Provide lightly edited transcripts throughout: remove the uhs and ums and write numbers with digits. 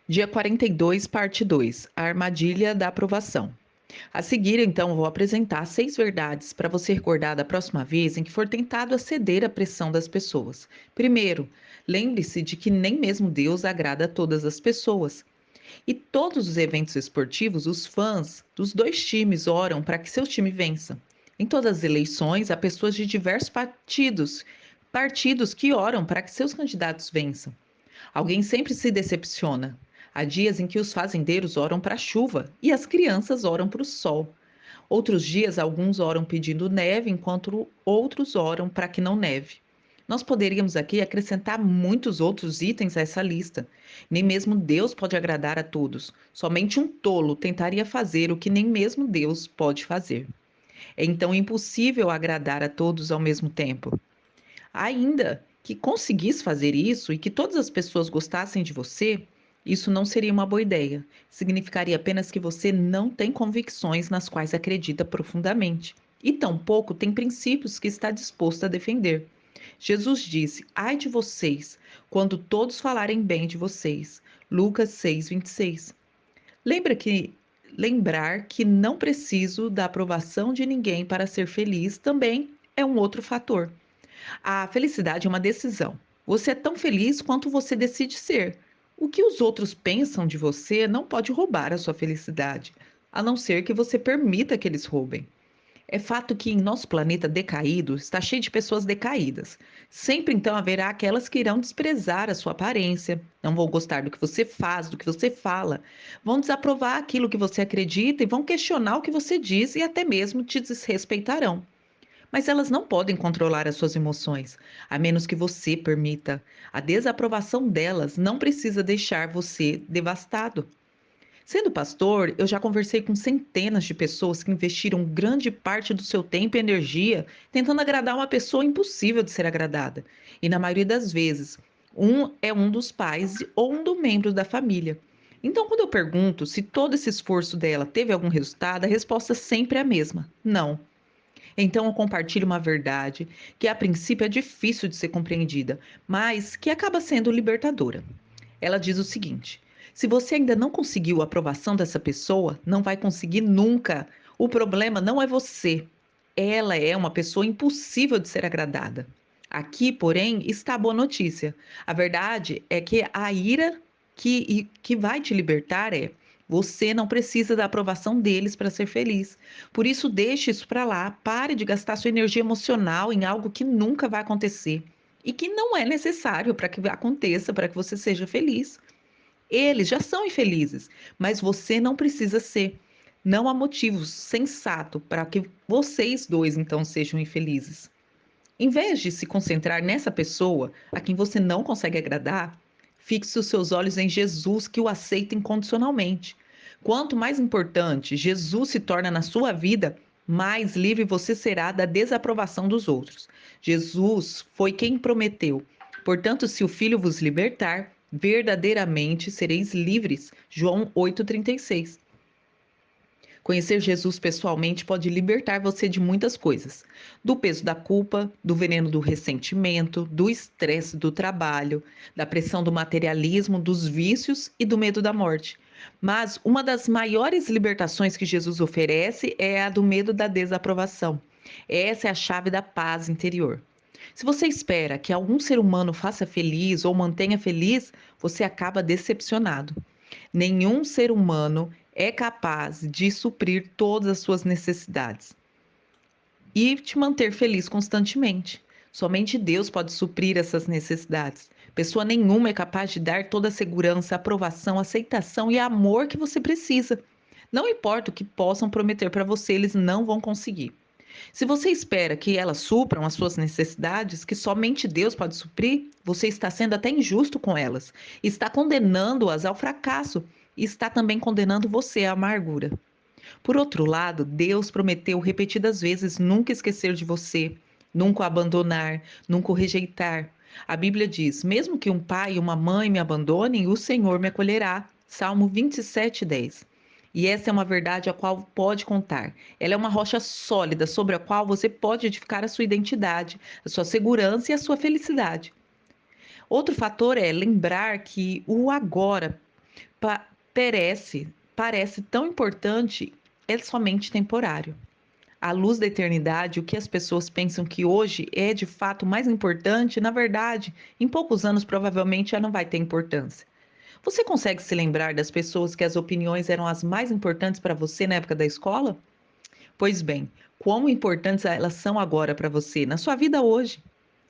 Dia 42, parte 2, a armadilha da aprovação. A seguir, então, vou apresentar 6 verdades para você recordar da próxima vez em que for tentado aceder à pressão das pessoas. Primeiro, lembre-se de que nem mesmo Deus agrada a todas as pessoas. E todos os eventos esportivos, os fãs dos dois times oram para que seu time vença. Em todas as eleições, há pessoas de diversos partidos que oram para que seus candidatos vençam. Alguém sempre se decepciona. Há dias em que os fazendeiros oram para a chuva e as crianças oram para o sol. Outros dias, alguns oram pedindo neve, enquanto outros oram para que não neve. Nós poderíamos aqui acrescentar muitos outros itens a essa lista. Nem mesmo Deus pode agradar a todos. Somente um tolo tentaria fazer o que nem mesmo Deus pode fazer. É então impossível agradar a todos ao mesmo tempo. Ainda que conseguisse fazer isso e que todas as pessoas gostassem de você, isso não seria uma boa ideia. Significaria apenas que você não tem convicções nas quais acredita profundamente e tampouco tem princípios que está disposto a defender. Jesus disse: Ai de vocês, quando todos falarem bem de vocês. Lucas 6:26. Lembra que lembrar que não preciso da aprovação de ninguém para ser feliz também é um outro fator. A felicidade é uma decisão. Você é tão feliz quanto você decide ser. O que os outros pensam de você não pode roubar a sua felicidade, a não ser que você permita que eles roubem. É fato que em nosso planeta decaído está cheio de pessoas decaídas. Sempre então haverá aquelas que irão desprezar a sua aparência, não vão gostar do que você faz, do que você fala, vão desaprovar aquilo que você acredita e vão questionar o que você diz e até mesmo te desrespeitarão. Mas elas não podem controlar as suas emoções, a menos que você permita. A desaprovação delas não precisa deixar você devastado. Sendo pastor, eu já conversei com centenas de pessoas que investiram grande parte do seu tempo e energia tentando agradar uma pessoa impossível de ser agradada. E na maioria das vezes, um dos pais ou um dos membros da família. Então, quando eu pergunto se todo esse esforço dela teve algum resultado, a resposta sempre é a mesma: não. Então eu compartilho uma verdade que a princípio é difícil de ser compreendida, mas que acaba sendo libertadora. Ela diz o seguinte: se você ainda não conseguiu a aprovação dessa pessoa, não vai conseguir nunca. O problema não é você. Ela é uma pessoa impossível de ser agradada. Aqui, porém, está a boa notícia. A verdade é que a ira que vai te libertar é: você não precisa da aprovação deles para ser feliz. Por isso, deixe isso para lá. Pare de gastar sua energia emocional em algo que nunca vai acontecer e que não é necessário para que aconteça, para que você seja feliz. Eles já são infelizes, mas você não precisa ser. Não há motivo sensato para que vocês dois então sejam infelizes. Em vez de se concentrar nessa pessoa a quem você não consegue agradar, fixe os seus olhos em Jesus, que o aceita incondicionalmente. Quanto mais importante Jesus se torna na sua vida, mais livre você será da desaprovação dos outros. Jesus foi quem prometeu: portanto, se o Filho vos libertar, verdadeiramente sereis livres. João 8,36. Conhecer Jesus pessoalmente pode libertar você de muitas coisas: do peso da culpa, do veneno do ressentimento, do estresse do trabalho, da pressão do materialismo, dos vícios e do medo da morte. Mas uma das maiores libertações que Jesus oferece é a do medo da desaprovação. Essa é a chave da paz interior. Se você espera que algum ser humano faça feliz ou mantenha feliz, você acaba decepcionado. Nenhum ser humano é capaz de suprir todas as suas necessidades e te manter feliz constantemente. Somente Deus pode suprir essas necessidades. Pessoa nenhuma é capaz de dar toda a segurança, aprovação, aceitação e amor que você precisa. Não importa o que possam prometer para você, eles não vão conseguir. Se você espera que elas supram as suas necessidades, que somente Deus pode suprir, você está sendo até injusto com elas. Está condenando-as ao fracasso e está também condenando você à amargura. Por outro lado, Deus prometeu repetidas vezes nunca esquecer de você, nunca o abandonar, nunca o rejeitar. A Bíblia diz: mesmo que um pai e uma mãe me abandonem, o Senhor me acolherá. Salmo 27:10. E essa é uma verdade a qual pode contar. Ela é uma rocha sólida sobre a qual você pode edificar a sua identidade, a sua segurança e a sua felicidade. Outro fator é lembrar que o agora parece tão importante, é somente temporário. À luz da eternidade, o que as pessoas pensam que hoje é de fato mais importante, na verdade, em poucos anos provavelmente já não vai ter importância. Você consegue se lembrar das pessoas que as opiniões eram as mais importantes para você na época da escola? Pois bem, quão importantes elas são agora para você, na sua vida hoje?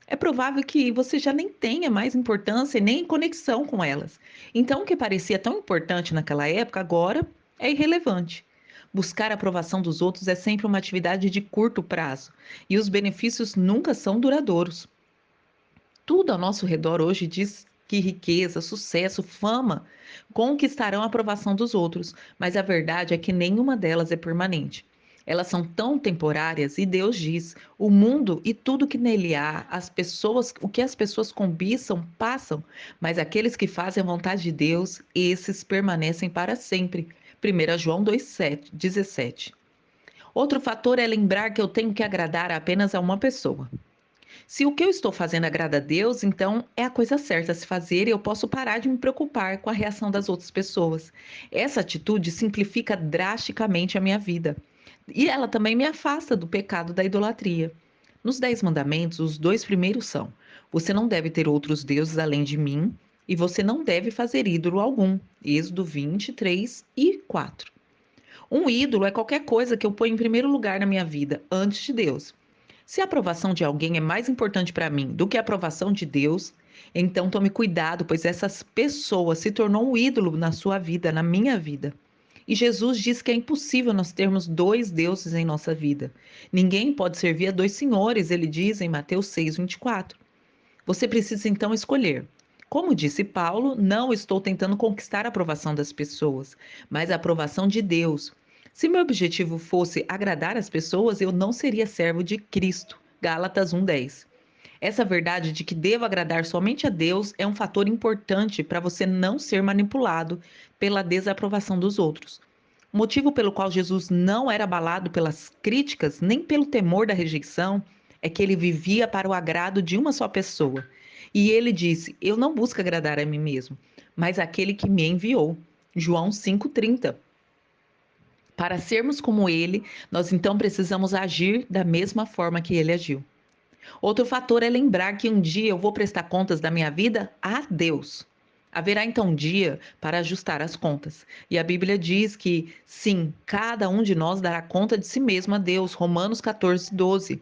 É provável que você já nem tenha mais importância e nem conexão com elas. Então, o que parecia tão importante naquela época, agora é irrelevante. Buscar a aprovação dos outros é sempre uma atividade de curto prazo e os benefícios nunca são duradouros. Tudo ao nosso redor hoje diz que riqueza, sucesso, fama conquistarão a aprovação dos outros, mas a verdade é que nenhuma delas é permanente. Elas são tão temporárias e Deus diz: o mundo e tudo que nele há, as pessoas, o que as pessoas cobiçam, passam, mas aqueles que fazem a vontade de Deus, esses permanecem para sempre. 1 João 2,17. Outro fator é lembrar que eu tenho que agradar apenas a uma pessoa. Se o que eu estou fazendo agrada a Deus, então é a coisa certa a se fazer e eu posso parar de me preocupar com a reação das outras pessoas. Essa atitude simplifica drasticamente a minha vida. E ela também me afasta do pecado da idolatria. Nos 10 mandamentos, os dois primeiros são: você não deve ter outros deuses além de mim, e você não deve fazer ídolo algum. Êxodo 23 e 4. Um ídolo é qualquer coisa que eu ponho em primeiro lugar na minha vida, antes de Deus. Se a aprovação de alguém é mais importante para mim do que a aprovação de Deus, então tome cuidado, pois essas pessoas se tornou um ídolo na sua vida, na minha vida. E Jesus diz que é impossível nós termos dois deuses em nossa vida. Ninguém pode servir a dois senhores, ele diz em Mateus 6,24. Você precisa então escolher. Como disse Paulo, não estou tentando conquistar a aprovação das pessoas, mas a aprovação de Deus. Se meu objetivo fosse agradar as pessoas, eu não seria servo de Cristo. Gálatas 1:10. Essa verdade de que devo agradar somente a Deus é um fator importante para você não ser manipulado pela desaprovação dos outros. O motivo pelo qual Jesus não era abalado pelas críticas, nem pelo temor da rejeição, é que ele vivia para o agrado de uma só pessoa. E ele disse: eu não busco agradar a mim mesmo, mas aquele que me enviou. João 5,30. Para sermos como ele, nós então precisamos agir da mesma forma que ele agiu. Outro fator é lembrar que um dia eu vou prestar contas da minha vida a Deus. Haverá então um dia para ajustar as contas. E a Bíblia diz que, sim, cada um de nós dará conta de si mesmo a Deus. Romanos 14:12.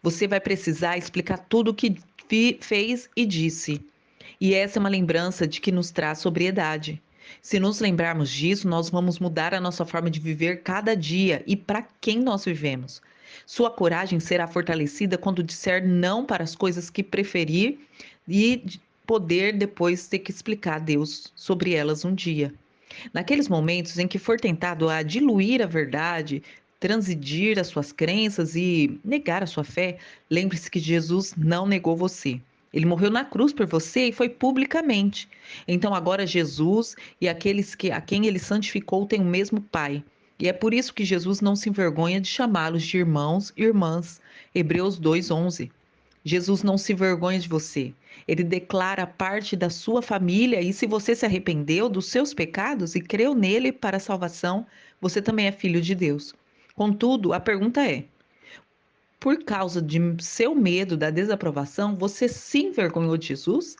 Você vai precisar explicar tudo o que fez e disse. E essa é uma lembrança de que nos traz sobriedade. Se nos lembrarmos disso, nós vamos mudar a nossa forma de viver cada dia e para quem nós vivemos. Sua coragem será fortalecida quando disser não para as coisas que preferir e poder depois ter que explicar a Deus sobre elas um dia. Naqueles momentos em que for tentado a diluir a verdade, transigir as suas crenças e negar a sua fé, lembre-se que Jesus não negou você. Ele morreu na cruz por você e foi publicamente. Então agora Jesus e aqueles a quem ele santificou têm o mesmo Pai. E é por isso que Jesus não se envergonha de chamá-los de irmãos e irmãs. Hebreus 2:11. Jesus não se envergonha de você. Ele declara parte da sua família e se você se arrependeu dos seus pecados e creu nele para a salvação, você também é filho de Deus. Contudo, a pergunta é: por causa de seu medo da desaprovação, você se envergonhou de Jesus?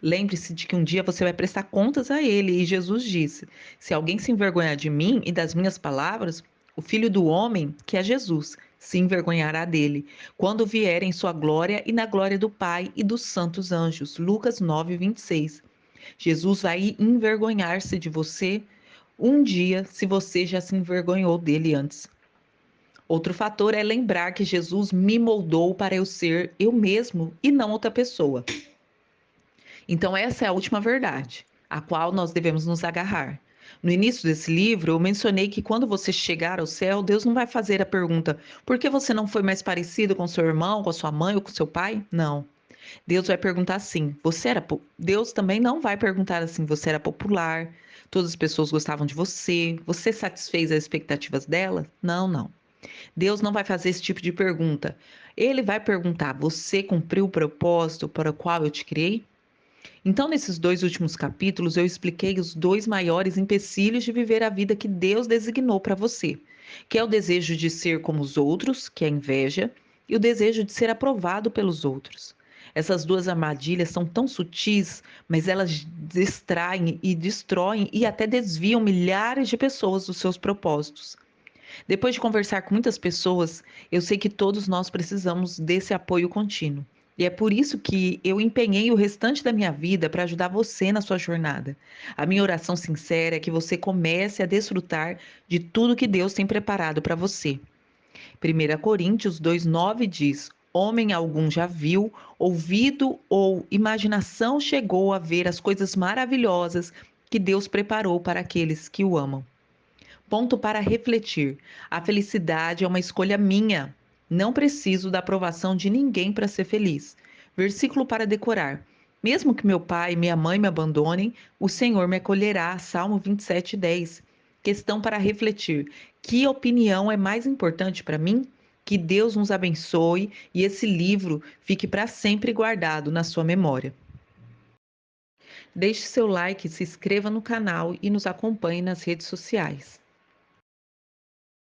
Lembre-se de que um dia você vai prestar contas a ele e Jesus disse: se alguém se envergonhar de mim e das minhas palavras, o Filho do Homem, que é Jesus, se envergonhará dele, quando vier em sua glória e na glória do Pai e dos santos anjos. Lucas 9:26. Jesus vai envergonhar-se de você um dia, se você já se envergonhou dele antes. Outro fator é lembrar que Jesus me moldou para eu ser eu mesmo e não outra pessoa. Então, essa é a última verdade, a qual nós devemos nos agarrar. No início desse livro, eu mencionei que quando você chegar ao céu, Deus não vai fazer a pergunta: por que você não foi mais parecido com seu irmão, com a sua mãe ou com seu pai? Não. Deus vai perguntar assim: Deus também não vai perguntar assim: você era popular, todas as pessoas gostavam de você, você satisfez as expectativas dela? Não, não. Deus não vai fazer esse tipo de pergunta. Ele vai perguntar: você cumpriu o propósito para o qual eu te criei? Então, nesses dois últimos capítulos, eu expliquei os dois maiores empecilhos de viver a vida que Deus designou para você, que é o desejo de ser como os outros, que é a inveja, e o desejo de ser aprovado pelos outros. Essas duas armadilhas são tão sutis, mas elas distraem e destroem e até desviam milhares de pessoas dos seus propósitos. Depois de conversar com muitas pessoas, eu sei que todos nós precisamos desse apoio contínuo. E é por isso que eu empenhei o restante da minha vida para ajudar você na sua jornada. A minha oração sincera é que você comece a desfrutar de tudo que Deus tem preparado para você. 1 Coríntios 2,9 diz: Homem algum já viu, ouvido ou imaginação chegou a ver as coisas maravilhosas que Deus preparou para aqueles que o amam. Ponto para refletir. A felicidade é uma escolha minha. Não preciso da aprovação de ninguém para ser feliz. Versículo para decorar. Mesmo que meu pai e minha mãe me abandonem, o Senhor me acolherá. Salmo 27:10. Questão para refletir. Que opinião é mais importante para mim? Que Deus nos abençoe e esse livro fique para sempre guardado na sua memória. Deixe seu like, se inscreva no canal e nos acompanhe nas redes sociais.